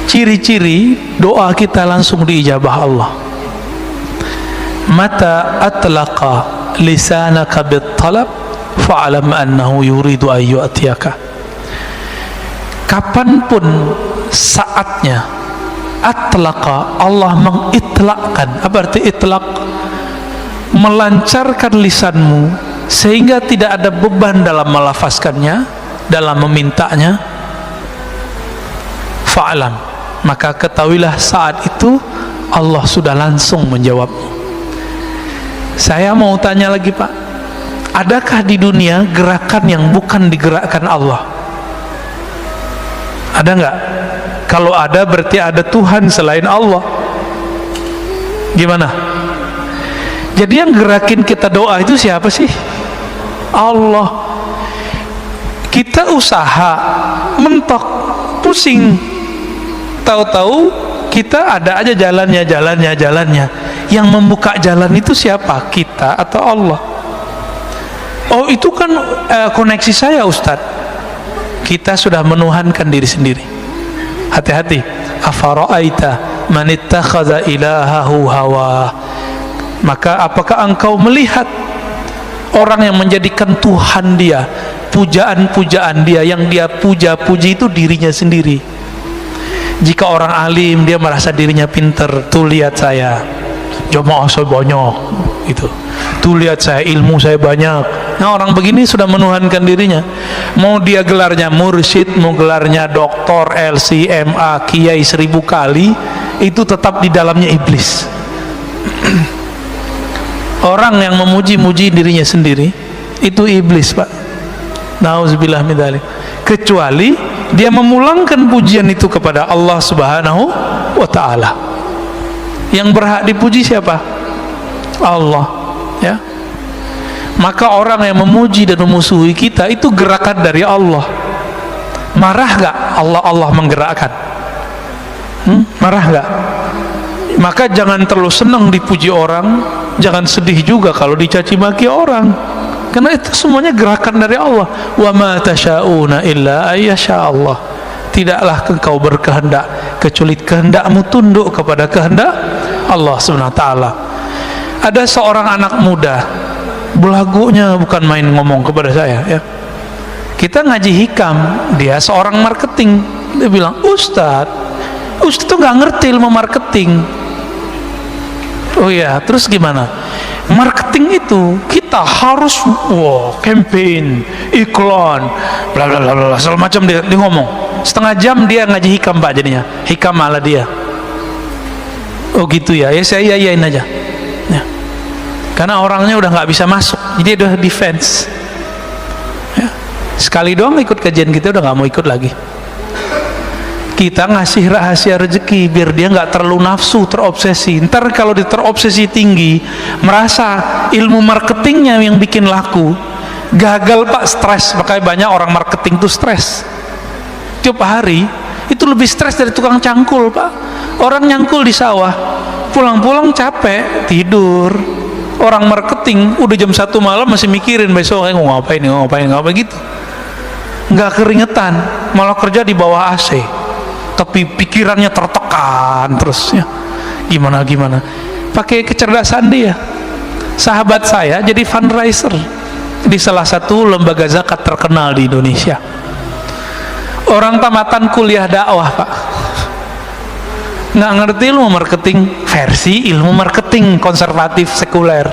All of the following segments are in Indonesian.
ciri-ciri doa kita langsung diijabah Allah. Mata atlaqa lisanaka bit-talab fa'alam annahu yuridu an yu'tiyaka. Kapanpun saatnya atlaqa, Allah mengitlakkan. Apa arti itlak? Melancarkan lisanmu sehingga tidak ada beban dalam melafazkannya, dalam memintanya. Fa'alam, maka ketahuilah saat itu Allah sudah langsung menjawabmu. Saya mau tanya lagi Pak, adakah di dunia gerakan yang bukan digerakkan Allah? Ada nggak? Kalau ada berarti ada Tuhan selain Allah. Gimana? Jadi yang gerakin kita doa itu siapa sih? Allah. Kita usaha, mentok, pusing, tahu-tahu kita ada aja jalannya. Yang membuka jalan itu siapa? Kita atau Allah? Oh, itu kan koneksi saya Ustadz. Kita sudah menuhankan diri sendiri. Hati-hati. Afara'aita man ittakhadha ilahahu hawa. Maka apakah engkau melihat orang yang menjadikan Tuhan dia, pujaan-pujaan dia, yang dia puja-puji itu dirinya sendiri. Jika orang alim dia merasa dirinya pinter, tuh lihat saya jamaah saya banyak, itu. Tuh lihat saya ilmu saya banyak. Nah, orang begini sudah menuhankan dirinya. Mau dia gelarnya mursyid, mau gelarnya doktor, LC, MA, kiai 1000 kali, itu tetap di dalamnya iblis. Orang yang memuji-muji dirinya sendiri itu iblis, Pak. Nauzubillah min dzalik. Kecuali dia memulangkan pujian itu kepada Allah Subhanahu wa taala. Yang berhak dipuji siapa? Allah, ya. Maka orang yang memuji dan memusuhi kita itu gerakan dari Allah. Marah gak Allah menggerakkan? Marah gak? Maka jangan terlalu senang dipuji orang, jangan sedih juga kalau dicaci maki orang, karena itu semuanya gerakan dari Allah. Wa ma tasyauna illa ayyasha Allah. Tidaklah engkau berkehendak kecuali kehendakmu tunduk kepada kehendak Allah Subhanahu wa taala. Ada seorang anak muda, belagunya bukan main ngomong kepada saya, ya. Kita ngaji hikam, dia seorang marketing. Dia bilang, Ustadz tuh nggak ngerti ilmu marketing. Oh ya, terus gimana? Marketing itu kita harus campaign, iklan, bla bla bla segala macam. Dia ngomong setengah jam, dia ngaji hikam Pak, jadinya hikam malah dia. Oh gitu ya, ya saya iyain aja, ya. Karena orangnya udah nggak bisa masuk, jadi udah defense, ya. Sekali doang ikut kajian kita udah nggak mau ikut lagi. Kita ngasih rahasia rezeki biar dia nggak terlalu nafsu, terobsesi. Ntar kalau dia terobsesi tinggi, merasa ilmu marketingnya yang bikin laku, gagal Pak, stres. Makanya banyak orang marketing tuh stres. Tiap hari itu lebih stres dari tukang cangkul Pak. Orang nyangkul di sawah, pulang-pulang capek, tidur. Orang marketing udah jam 1 malam masih mikirin besok mau ngapain gitu. Nggak keringetan, malah kerja di bawah AC. Tapi pikirannya tertekan terus, ya. Gimana pakai kecerdasan dia. Sahabat saya jadi fundraiser di salah satu lembaga zakat terkenal di Indonesia. Orang tamatan kuliah dakwah Pak, nggak ngerti ilmu marketing, versi ilmu marketing konservatif sekuler,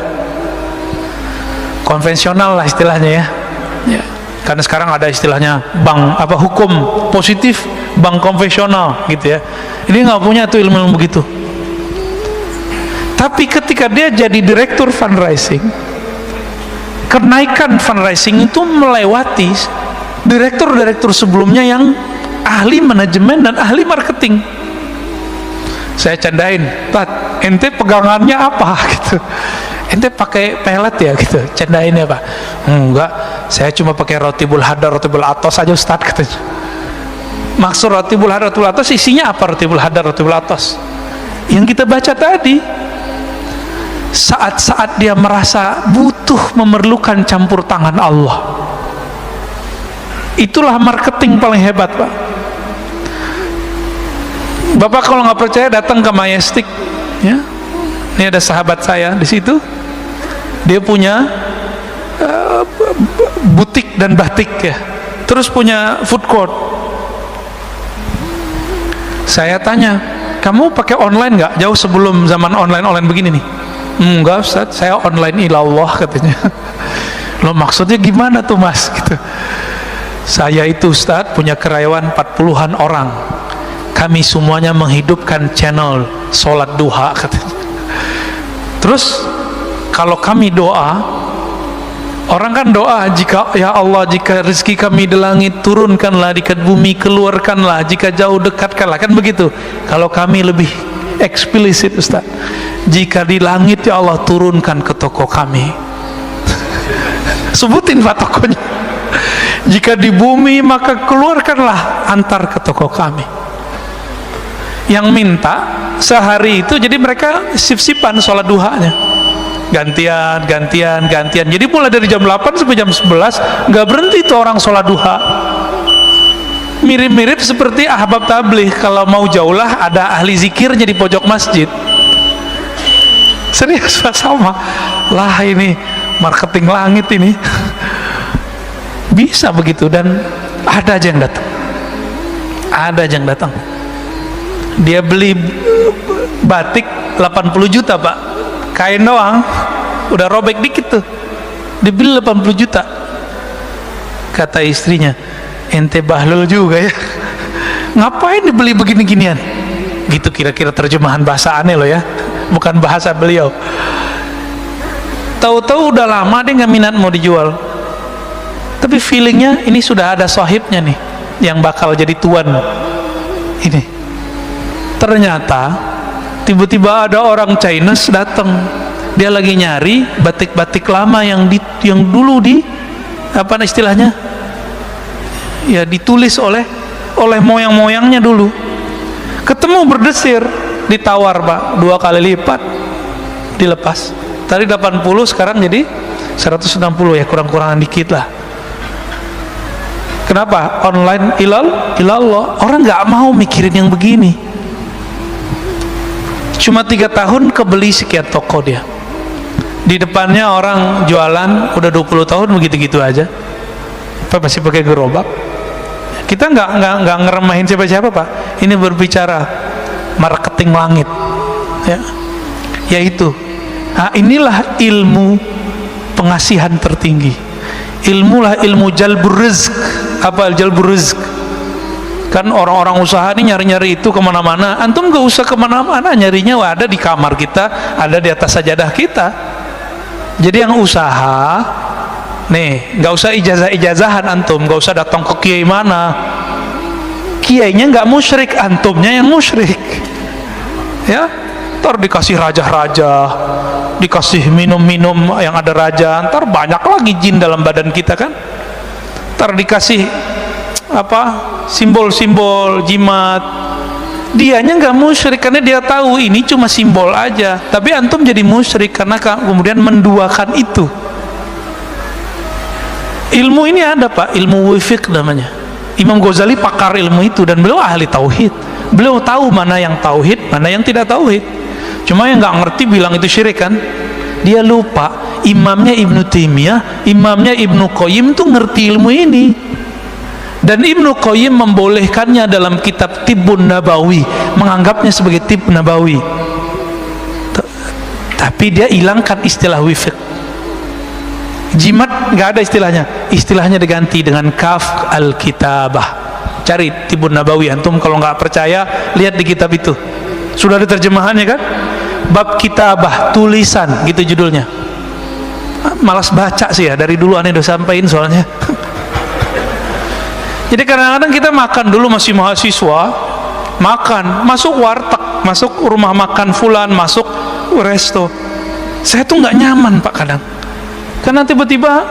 konvensional lah istilahnya, ya. Karena sekarang ada istilahnya bank hukum positif, bank konvensional gitu, ya. Ini nggak punya tuh ilmu begitu. Tapi ketika dia jadi direktur fundraising, kenaikan fundraising itu melewati direktur-direktur sebelumnya yang ahli manajemen dan ahli marketing. Saya candain, Tat, ente pegangannya apa gitu? Ente pakai pelet ya gitu, candain ya Pak. Enggak, saya cuma pakai rotibul hadar, rotibul atos aja Ustaz katanya. Maksud rotibul hadar, rotibul atos isinya apa? Rotibul hadar, rotibul atos yang kita baca tadi. Saat-saat dia merasa butuh, memerlukan campur tangan Allah, itulah marketing paling hebat Pak. Bapak kalau nggak percaya datang ke Majestic, ya. Ini ada sahabat saya di situ, dia punya butik dan batik ya, terus punya food court. Saya tanya, kamu pakai online nggak? Jauh sebelum zaman online begini nih. Enggak Ustaz, saya online ilallah katanya. Loh maksudnya gimana tuh Mas? Gitu. Saya itu Ustaz punya karyawan 40-an orang. Kami semuanya menghidupkan channel sholat duha katanya. Terus kalau kami doa, orang kan doa, jika ya Allah, jika rezeki kami di langit turunkanlah, di bumi keluarkanlah, jika jauh dekatkanlah, kan begitu. Kalau kami lebih eksplisit Ustaz, jika di langit ya Allah turunkan ke toko kami. Sebutin Pak tokonya. Jika di bumi maka keluarkanlah, antar ke toko kami. Yang minta sehari itu, jadi mereka sip-sipan sholat duhanya, gantian. Jadi mulai dari jam 8 sampai jam 11 nggak berhenti tuh orang sholat duha. Mirip-mirip seperti ahbab tabligh, kalau mau jauh lah ada ahli zikirnya di pojok masjid. Serius sama lah, ini marketing langit ini. Bisa begitu, dan ada aja yang datang. Dia beli batik 80 juta Pak, kain doang udah robek dikit tuh, dibeli 80 juta. Kata istrinya, ente bahlul juga ya, ngapain dibeli begini-ginian gitu, kira-kira terjemahan bahasa aneh loh ya, bukan bahasa beliau. Tahu-tahu udah lama dia nggak minat mau dijual, tapi feelingnya ini sudah ada sahibnya nih yang bakal jadi tuan ini. Ternyata tiba-tiba ada orang Chinese datang, dia lagi nyari batik-batik lama yang dulu apa istilahnya ya, ditulis oleh moyang-moyangnya dulu. Ketemu berdesir, ditawar Pak 2 kali lipat, dilepas. Tadi 80 sekarang jadi 160 ya, kurang-kurangan dikit lah. Kenapa? Online ilallah. Orang nggak mau mikirin yang begini. Cuma 3 tahun kebeli sekian toko dia. Di depannya orang jualan udah 20 tahun begitu-gitu aja. Apa masih pakai gerobak? Kita nggak ngeremahin siapa-siapa Pak. Ini berbicara marketing langit. Ya. Yaitu, inilah ilmu pengasihan tertinggi. Ilmu jalbur rizq. Apa jalbur rizq? Kan orang-orang usaha ini nyari-nyari itu kemana-mana. Antum gak usah kemana-mana, nyarinya ada di kamar kita, ada di atas sajadah kita. Jadi yang usaha nih, gak usah ijazah-ijazahan antum, gak usah datang ke kiai mana. Kiainya gak musyrik, antumnya yang musyrik. Ya, ntar dikasih raja-raja, dikasih minum-minum yang ada raja, ntar banyak lagi jin dalam badan kita kan. Ntar dikasih simbol-simbol jimat. Dianya nggak musyrik karena dia tahu ini cuma simbol aja, tapi antum jadi musyrik karena kemudian menduakan itu. Ilmu ini ada Pak, ilmu fiqh namanya. Imam Ghazali pakar ilmu itu, dan beliau ahli tauhid. Beliau tahu mana yang tauhid, mana yang tidak tauhid. Cuma yang nggak ngerti bilang itu syirik kan. Dia lupa imamnya Ibnu Taimiyah, imamnya Ibnu Qayyim tuh ngerti ilmu ini. Dan Ibnu Qayyim membolehkannya dalam kitab Tibbun Nabawi, menganggapnya sebagai tib nabawi. Tapi dia hilangkan istilah wifiq. Jimat nggak ada istilahnya diganti dengan kaf al-kitabah. Cari Tibbun Nabawi antum, kalau nggak percaya lihat di kitab itu, sudah ada terjemahannya kan, bab kitabah, tulisan gitu judulnya. Malas baca sih ya, dari dulu aneh udah sampein soalnya. Jadi kadang-kadang kita makan dulu masih mahasiswa, masuk warteg, masuk rumah makan fulan, masuk resto, saya tuh nggak nyaman Pak kadang, karena tiba-tiba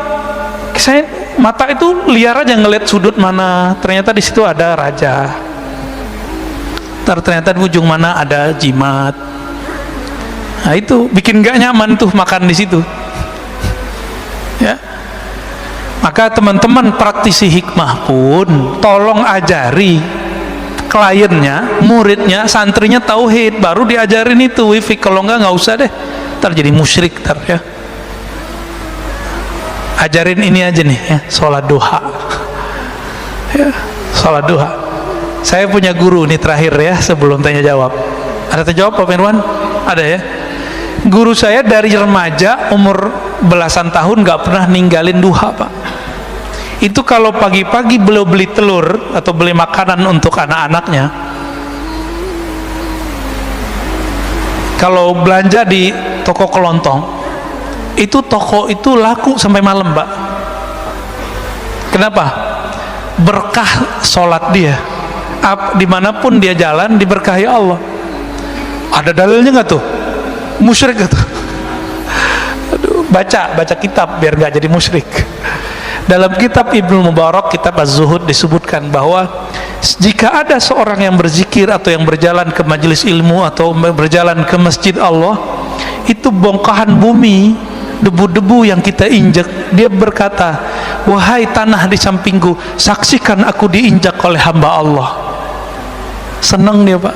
saya mata itu liar aja ngeliat sudut mana, ternyata di situ ada raja, ternyata di ujung mana ada jimat. Nah itu bikin nggak nyaman tuh makan di situ ya. Maka teman-teman praktisi hikmah pun tolong ajari kliennya, muridnya, santrinya tauhid, baru diajarin itu wifi. Kalau nggak usah deh, ntar jadi musyrik ntar ya. Ajarin ini aja nih ya, sholat duha ya, sholat duha. Saya punya guru nih terakhir ya, sebelum tanya jawab. Ada terjawab Pak Mirwan? Ada ya. Guru saya dari remaja umur belasan tahun nggak pernah ninggalin duha Pak. Itu kalau pagi-pagi beliau beli telur atau beli makanan untuk anak-anaknya, kalau belanja di toko kelontong, itu toko itu laku sampai malam Pak. Kenapa? Berkah sholat dia. Dimanapun dia jalan diberkahi Allah. Ada dalilnya nggak tuh? Musyrik gak tuh? Aduh, baca kitab biar nggak jadi musyrik. Dalam kitab Ibnu Mubarak, kitab Az-Zuhud, disebutkan bahwa jika ada seorang yang berzikir atau yang berjalan ke majelis ilmu atau berjalan ke masjid Allah, itu bongkahan bumi, debu-debu yang kita injak, dia berkata, wahai tanah di sampingku, saksikan aku diinjak oleh hamba Allah. Senang dia Pak.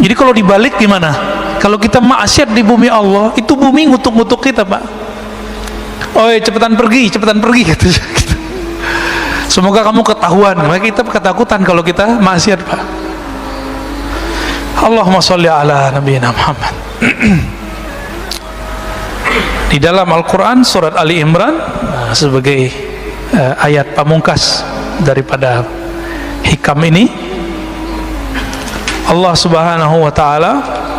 Jadi kalau dibalik gimana? Kalau kita maksiat di bumi Allah, itu bumi ngutuk-ngutuk kita Pak. Oi, cepetan pergi gitu. Semoga kamu ketahuan. Maka kita ketakutan kalau kita maksiat Pak. Allahumma sholli ala nabiyina Muhammad. Di dalam Al-Quran surat Ali Imran, sebagai ayat pamungkas daripada hikam ini, Allah Subhanahu wa ta'ala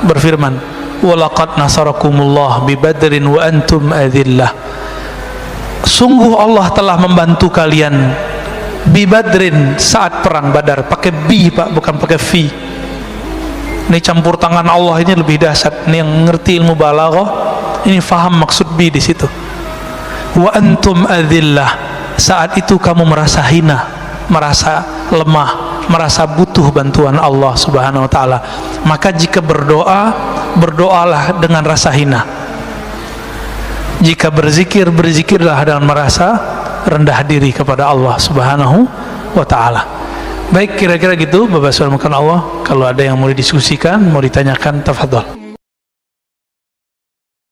berfirman, walaqad nasarakumullah bi badrin wa antum adillah. Sungguh Allah telah membantu kalian bi badrin, saat perang Badar. Pakai bi Pak, bukan pakai fi. Ini campur tangan Allah ini lebih dahsyat. Ini yang ngerti ilmu balaghah ini faham maksud bi di situ. Wa antum adillah, saat itu kamu merasa hina, merasa lemah, merasa butuh bantuan Allah Subhanahu wa ta'ala. Maka jika berdoa, berdoalah dengan rasa hina. Jika berzikir, berzikirlah dengan merasa rendah diri kepada Allah Subhanahu wa ta'ala. Baik, kira-kira gitu Bapak Subhanahu Allah. Kalau ada yang mau didiskusikan, mau ditanyakan, tafadhol.